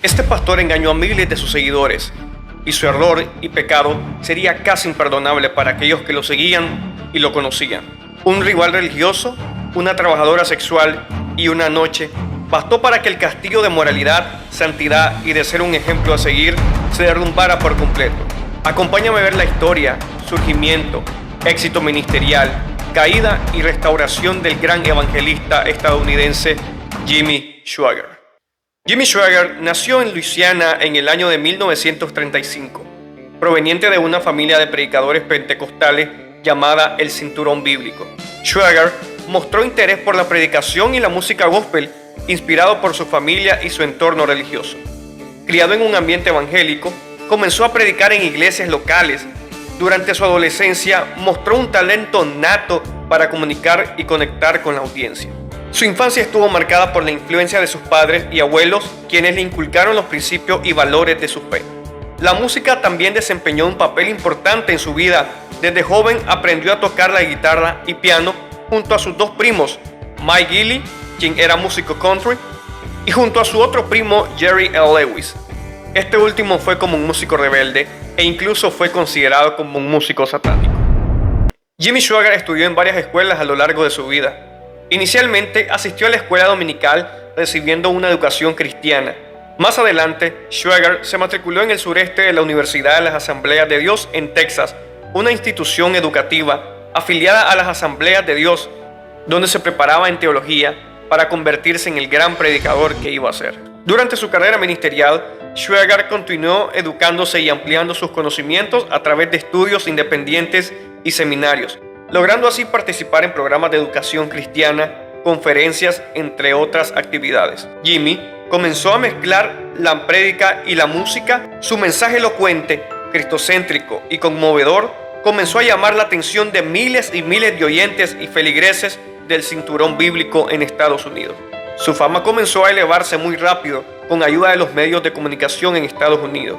Este pastor engañó a miles de sus seguidores, y su error y pecado sería casi imperdonable para aquellos que lo seguían y lo conocían. Un rival religioso, una trabajadora sexual y una noche bastó para que el castillo de moralidad, santidad y de ser un ejemplo a seguir se derrumbara por completo. Acompáñame a ver la historia, surgimiento, éxito ministerial, caída y restauración del gran evangelista estadounidense Jimmy Swaggart. Jimmy Swaggart nació en Luisiana en el año de 1935, proveniente de una familia de predicadores pentecostales llamada el Cinturón Bíblico. Swaggart mostró interés por la predicación y la música gospel, inspirado por su familia y su entorno religioso. Criado en un ambiente evangélico, comenzó a predicar en iglesias locales. Durante su adolescencia mostró un talento nato para comunicar y conectar con la audiencia. Su infancia estuvo marcada por la influencia de sus padres y abuelos, quienes le inculcaron los principios y valores de su fe. La música también desempeñó un papel importante en su vida. Desde joven aprendió a tocar la guitarra y piano junto a sus dos primos, Mike Gilly, quien era músico country, y junto a su otro primo, Jerry L. Lewis. Este último fue como un músico rebelde e incluso fue considerado como un músico satánico. Jimmy Swaggart estudió en varias escuelas a lo largo de su vida. Inicialmente asistió a la escuela dominical recibiendo una educación cristiana. Más adelante, Swaggart se matriculó en el sureste de la Universidad de las Asambleas de Dios en Texas, una institución educativa afiliada a las Asambleas de Dios, donde se preparaba en teología para convertirse en el gran predicador que iba a ser. Durante su carrera ministerial, Swaggart continuó educándose y ampliando sus conocimientos a través de estudios independientes y seminarios, logrando así participar en programas de educación cristiana, conferencias, entre otras actividades. Jimmy comenzó a mezclar la prédica y la música. Su mensaje elocuente, cristocéntrico y conmovedor comenzó a llamar la atención de miles y miles de oyentes y feligreses del Cinturón Bíblico en Estados Unidos. Su fama comenzó a elevarse muy rápido con ayuda de los medios de comunicación en Estados Unidos,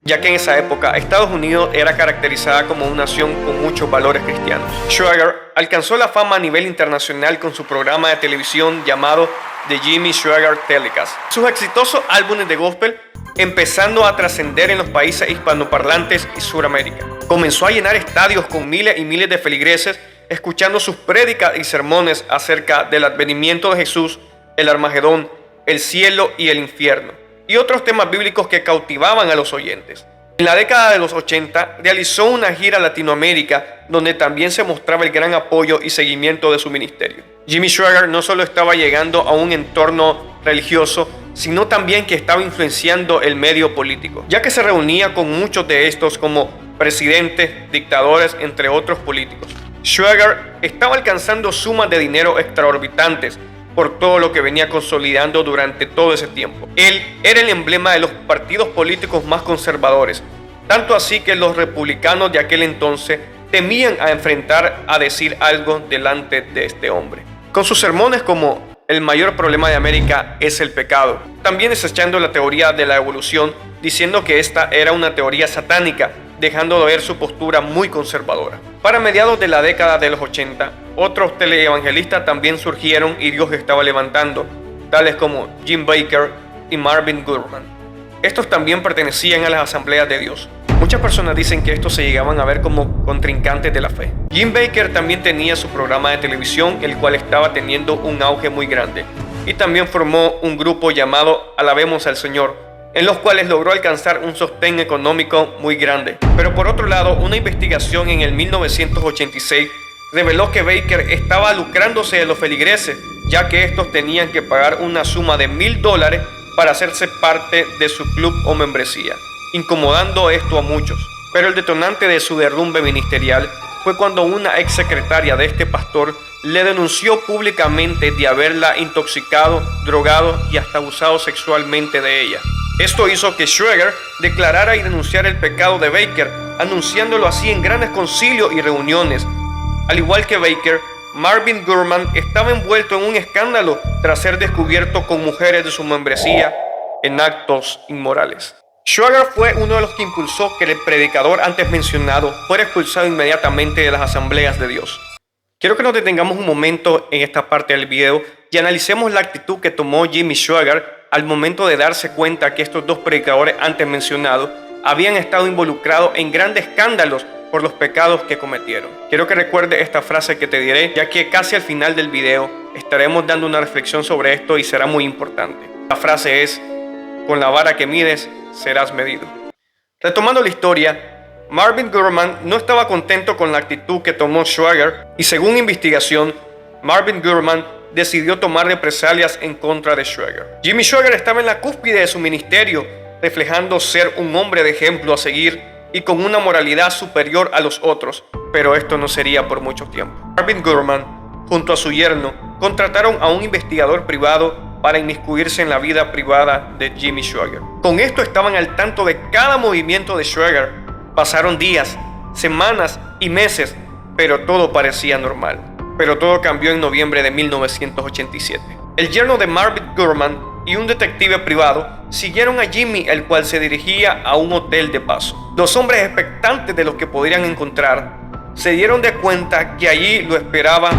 ya que en esa época Estados Unidos era caracterizada como una nación con muchos valores cristianos. Swaggart alcanzó la fama a nivel internacional con su programa de televisión llamado The Jimmy Swaggart Telecast. Sus exitosos álbumes de gospel empezando a trascender en los países hispanoparlantes y Suramérica. Comenzó a llenar estadios con miles y miles de feligreses escuchando sus prédicas y sermones acerca del advenimiento de Jesús, el Armagedón, el cielo y el infierno, y otros temas bíblicos que cautivaban a los oyentes. En la década de los 80 realizó una gira a Latinoamérica donde también se mostraba el gran apoyo y seguimiento de su ministerio. Jimmy Swaggart no solo estaba llegando a un entorno religioso, sino también que estaba influenciando el medio político, ya que se reunía con muchos de estos como presidentes, dictadores, entre otros políticos. Swaggart estaba alcanzando sumas de dinero extraorbitantes por todo lo que venía consolidando durante todo ese tiempo. Él era el emblema de los partidos políticos más conservadores, tanto así que los republicanos de aquel entonces temían a enfrentar a decir algo delante de este hombre. Con sus sermones como "El mayor problema de América es el pecado", también desechando la teoría de la evolución, diciendo que esta era una teoría satánica, dejando de ver su postura muy conservadora. Para mediados de la década de los 80, otros teleevangelistas también surgieron y Dios estaba levantando, tales como Jim Bakker y Marvin Gurman. Estos también pertenecían a las Asambleas de Dios. Muchas personas dicen que estos se llegaban a ver como contrincantes de la fe. Jim Bakker también tenía su programa de televisión, el cual estaba teniendo un auge muy grande, y también formó un grupo llamado Alabemos al Señor, en los cuales logró alcanzar un sostén económico muy grande. Pero por otro lado, una investigación en el 1986 reveló que Bakker estaba lucrándose de los feligreses, ya que estos tenían que pagar una suma de $1,000 para hacerse parte de su club o membresía, incomodando esto a muchos. Pero el detonante de su derrumbe ministerial fue cuando una ex secretaria de este pastor le denunció públicamente de haberla intoxicado, drogado y hasta abusado sexualmente de ella. Esto hizo que Swaggart declarara y denunciara el pecado de Bakker, anunciándolo así en grandes concilios y reuniones. Al igual que Bakker, Marvin Gurman estaba envuelto en un escándalo tras ser descubierto con mujeres de su membresía en actos inmorales. Swaggart fue uno de los que impulsó que el predicador antes mencionado fuera expulsado inmediatamente de las Asambleas de Dios. Quiero que nos detengamos un momento en esta parte del video y analicemos la actitud que tomó Jimmy Swaggart al momento de darse cuenta que estos dos predicadores antes mencionados habían estado involucrados en grandes escándalos por los pecados que cometieron. Quiero que recuerdes esta frase que te diré, ya que casi al final del video estaremos dando una reflexión sobre esto y será muy importante. La frase es: con la vara que mides, serás medido. Retomando la historia, Marvin Gurman no estaba contento con la actitud que tomó Schwager y, según investigación, Marvin Gurman decidió tomar represalias en contra de Schwager. Jimmy Schwager estaba en la cúspide de su ministerio, reflejando ser un hombre de ejemplo a seguir y con una moralidad superior a los otros, pero esto no sería por mucho tiempo. Marvin Gurman, junto a su yerno, contrataron a un investigador privado para inmiscuirse en la vida privada de Jimmy Schwager. Con esto estaban al tanto de cada movimiento de Schwager. Pasaron días, semanas y meses, pero todo parecía normal. Pero todo cambió en noviembre de 1987. El yerno de Marvin Gurman y un detective privado siguieron a Jimmy, el cual se dirigía a un hotel de paso. Los hombres, expectantes de lo que podrían encontrar, se dieron de cuenta que allí lo esperaba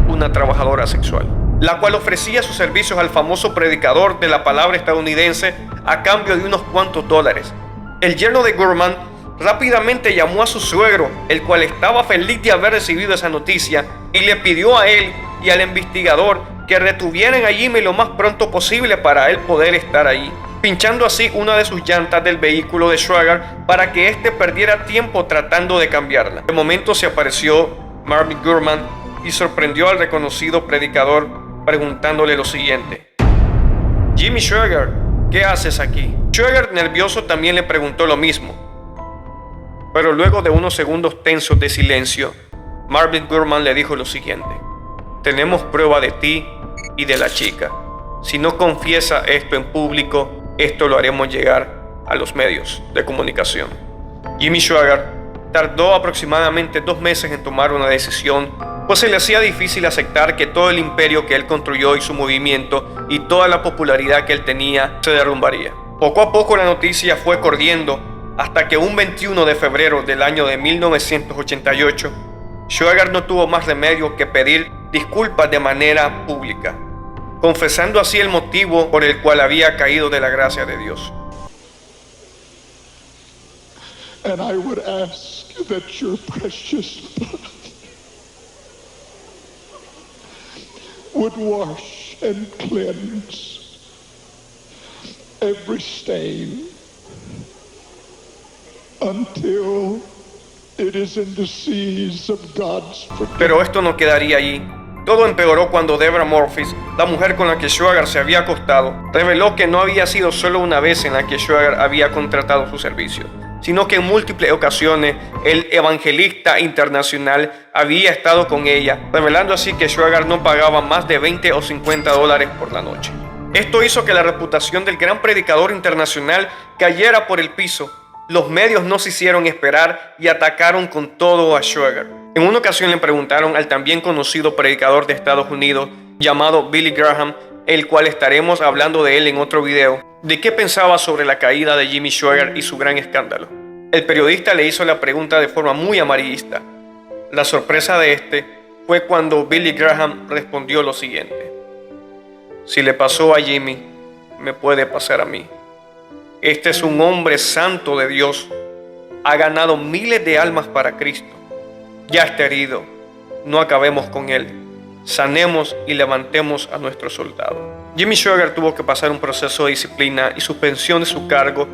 una trabajadora sexual, la cual ofrecía sus servicios al famoso predicador de la palabra estadounidense a cambio de unos cuantos dólares. El yerno de Gurman rápidamente llamó a su suegro, el cual estaba feliz de haber recibido esa noticia, y le pidió a él y al investigador que retuvieran a Jimmy lo más pronto posible para él poder estar allí, pinchando así una de sus llantas del vehículo de Schwager para que éste perdiera tiempo tratando de cambiarla. De momento se apareció Marvin Gurman y sorprendió al reconocido predicador preguntándole lo siguiente: Jimmy Schwager, ¿qué haces aquí? Schwager, nervioso, también le preguntó lo mismo. Pero luego de unos segundos tensos de silencio, Marvin Gurman le dijo lo siguiente: tenemos prueba de ti y de la chica. Si no confiesa esto en público, esto lo haremos llegar a los medios de comunicación. Jimmy Schwager tardó aproximadamente 2 meses en tomar una decisión, pues se le hacía difícil aceptar que todo el imperio que él construyó y su movimiento y toda la popularidad que él tenía se derrumbaría. Poco a poco la noticia fue corriendo hasta que un 21 de febrero del año de 1988, Schwager no tuvo más remedio que pedir disculpas de manera pública, confesando así el motivo por el cual había caído de la gracia de Dios. And I would ask that your precious blood would wash and cleanse every stain until it is in the seas of God's forgiveness. Pero esto no quedaría allí. Todo empeoró cuando Deborah Murphy, la mujer con la que Schwager se había acostado, reveló que no había sido solo una vez en la que Schwager había contratado su servicio, sino que en múltiples ocasiones el evangelista internacional había estado con ella, revelando así que Schwager no pagaba más de $20 o $50 por la noche. Esto hizo que la reputación del gran predicador internacional cayera por el piso. Los medios no se hicieron esperar y atacaron con todo a Schwager. En una ocasión le preguntaron al también conocido predicador de Estados Unidos llamado Billy Graham, el cual estaremos hablando de él en otro video, de qué pensaba sobre la caída de Jimmy Schwager y su gran escándalo. El periodista le hizo la pregunta de forma muy amarillista. La sorpresa de este fue cuando Billy Graham respondió lo siguiente: si le pasó a Jimmy, me puede pasar a mí. Este es un hombre santo de Dios. Ha ganado miles de almas para Cristo. Ya está herido. No acabemos con él. Sanemos y levantemos a nuestro soldado. Jimmy Schwager tuvo que pasar un proceso de disciplina y suspensión de su cargo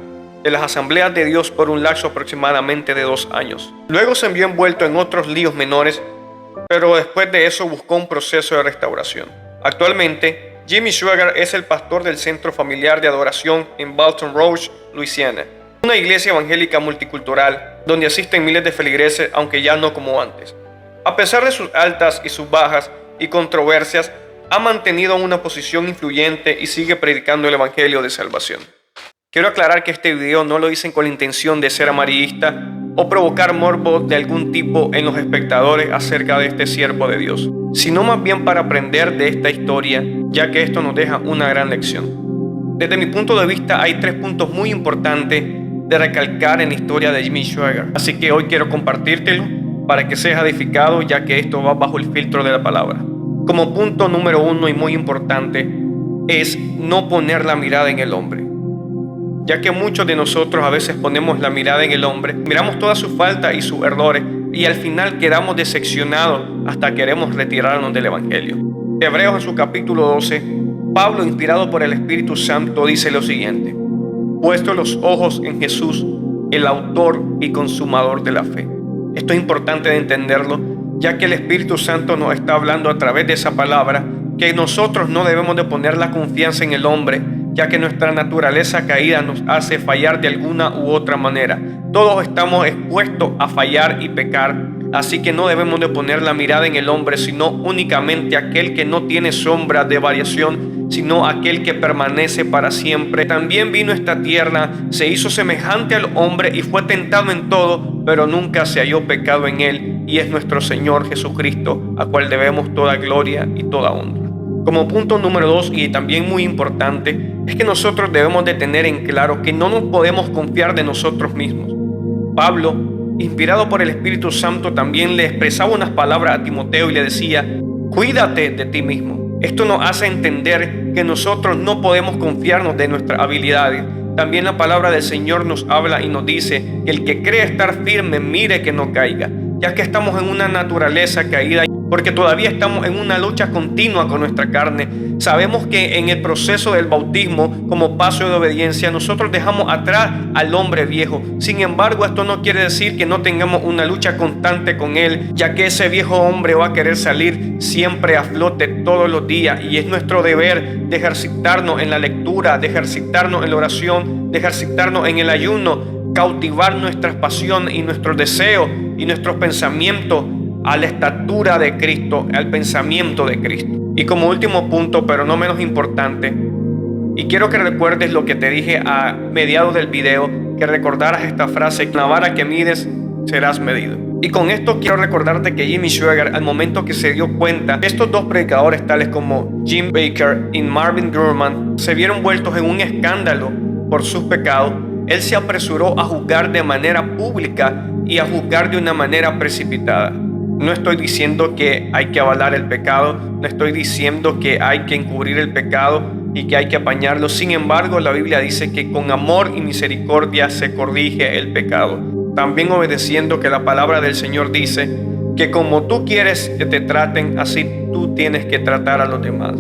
de las Asambleas de Dios por un lapso aproximadamente de 2 años. Luego se vio envuelto en otros líos menores, pero después de eso buscó un proceso de restauración. Actualmente, Jimmy Schwager es el pastor del Centro Familiar de Adoración en Baton Rouge, Luisiana, una iglesia evangélica multicultural donde asisten miles de feligreses, aunque ya no como antes. A pesar de sus altas y sus bajas y controversias, ha mantenido una posición influyente y sigue predicando el evangelio de salvación. Quiero aclarar que este video no lo hice con la intención de ser amarillista o provocar morbo de algún tipo en los espectadores acerca de este siervo de Dios, sino más bien para aprender de esta historia, ya que esto nos deja una gran lección. Desde mi punto de vista hay 3 puntos muy importantes de recalcar en la historia de Jimmy Schwager, así que hoy quiero compartírtelo para que seas edificado, ya que esto va bajo el filtro de la palabra. Como punto número 1 y muy importante, es no poner la mirada en el hombre, ya que muchos de nosotros a veces ponemos la mirada en el hombre, miramos todas sus faltas y sus errores y al final quedamos decepcionados hasta queremos retirarnos del Evangelio. Hebreos en su capítulo 12, Pablo, inspirado por el Espíritu Santo, dice lo siguiente: puesto los ojos en Jesús, el autor y consumador de la fe. Esto es importante de entenderlo, ya que el Espíritu Santo nos está hablando a través de esa palabra que nosotros no debemos de poner la confianza en el hombre, ya que nuestra naturaleza caída nos hace fallar de alguna u otra manera. Todos estamos expuestos a fallar y pecar, así que no debemos de poner la mirada en el hombre, sino únicamente aquel que no tiene sombra de variación, sino aquel que permanece para siempre. También vino a esta tierra, se hizo semejante al hombre y fue tentado en todo, pero nunca se halló pecado en él, y es nuestro Señor Jesucristo, a cual debemos toda gloria y toda honra. Como punto número 2, y también muy importante, es que nosotros debemos de tener en claro que no nos podemos confiar de nosotros mismos. Pablo, inspirado por el Espíritu Santo, también le expresaba unas palabras a Timoteo y le decía: cuídate de ti mismo. Esto nos hace entender que nosotros no podemos confiarnos de nuestras habilidades. También la palabra del Señor nos habla y nos dice que el que cree estar firme, mire que no caiga, ya que estamos en una naturaleza caída, porque todavía estamos en una lucha continua con nuestra carne. Sabemos que en el proceso del bautismo, como paso de obediencia, nosotros dejamos atrás al hombre viejo. Sin embargo, esto no quiere decir que no tengamos una lucha constante con él, ya que ese viejo hombre va a querer salir siempre a flote todos los días, y es nuestro deber de ejercitarnos en la lectura, de ejercitarnos en la oración, de ejercitarnos en el ayuno, cautivar nuestras pasiones y nuestros deseos y nuestros pensamientos a la estatura de Cristo, al pensamiento de Cristo. Y como último punto, pero no menos importante, y quiero que recuerdes lo que te dije a mediados del video, que recordaras esta frase: la vara que mides, serás medido. Y con esto quiero recordarte que Jimmy Swaggart, al momento que se dio cuenta, estos dos predicadores tales como Jim Bakker y Marvin Gurman se vieron envueltos en un escándalo por sus pecados, él se apresuró a juzgar de manera pública y a juzgar de una manera precipitada. No estoy diciendo que hay que avalar el pecado, no estoy diciendo que hay que encubrir el pecado y que hay que apañarlo. Sin embargo, la Biblia dice que con amor y misericordia se corrige el pecado. También obedeciendo que la palabra del Señor dice que como tú quieres que te traten, así tú tienes que tratar a los demás.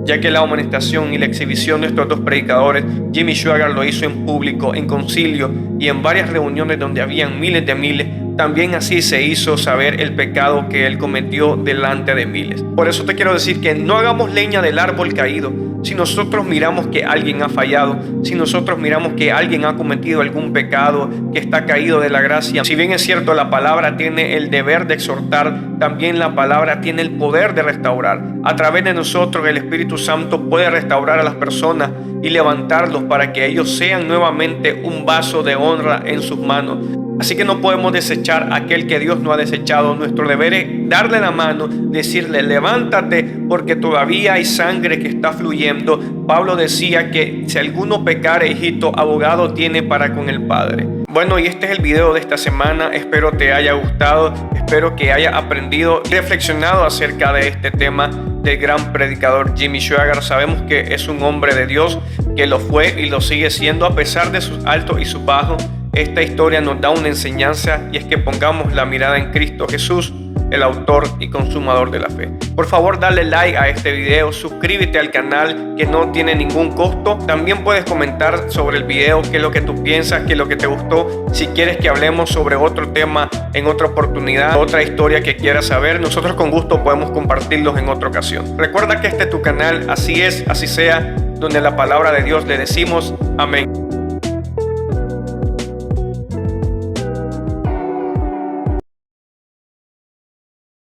Ya que la amonestación y la exhibición de estos dos predicadores, Jimmy Swaggart lo hizo en público, en concilio y en varias reuniones donde habían miles de miles. También así se hizo saber el pecado que él cometió delante de miles. Por eso te quiero decir que no hagamos leña del árbol caído. Si nosotros miramos que alguien ha fallado, si nosotros miramos que alguien ha cometido algún pecado, que está caído de la gracia, si bien es cierto la palabra tiene el deber de exhortar, también la palabra tiene el poder de restaurar. A través de nosotros el Espíritu Santo puede restaurar a las personas y levantarlos para que ellos sean nuevamente un vaso de honra en sus manos. Así que no podemos desechar a aquel que Dios no ha desechado. Nuestro deber es darle la mano, decirle: levántate, porque todavía hay sangre que está fluyendo. Pablo decía que si alguno pecare, hijito, abogado tiene para con el Padre. Bueno, y este es el video de esta semana. Espero te haya gustado, espero que haya aprendido y reflexionado acerca de este tema del gran predicador Jimmy Swaggart. Sabemos que es un hombre de Dios, que lo fue y lo sigue siendo a pesar de sus altos y sus bajos. Esta historia nos da una enseñanza, y es que pongamos la mirada en Cristo Jesús, el autor y consumador de la fe. Por favor, dale like a este video, suscríbete al canal que no tiene ningún costo. También puedes comentar sobre el video qué es lo que tú piensas, qué es lo que te gustó. Si quieres que hablemos sobre otro tema en otra oportunidad, otra historia que quieras saber, nosotros con gusto podemos compartirlos en otra ocasión. Recuerda que este es tu canal, así es, así sea, donde la palabra de Dios le decimos amén.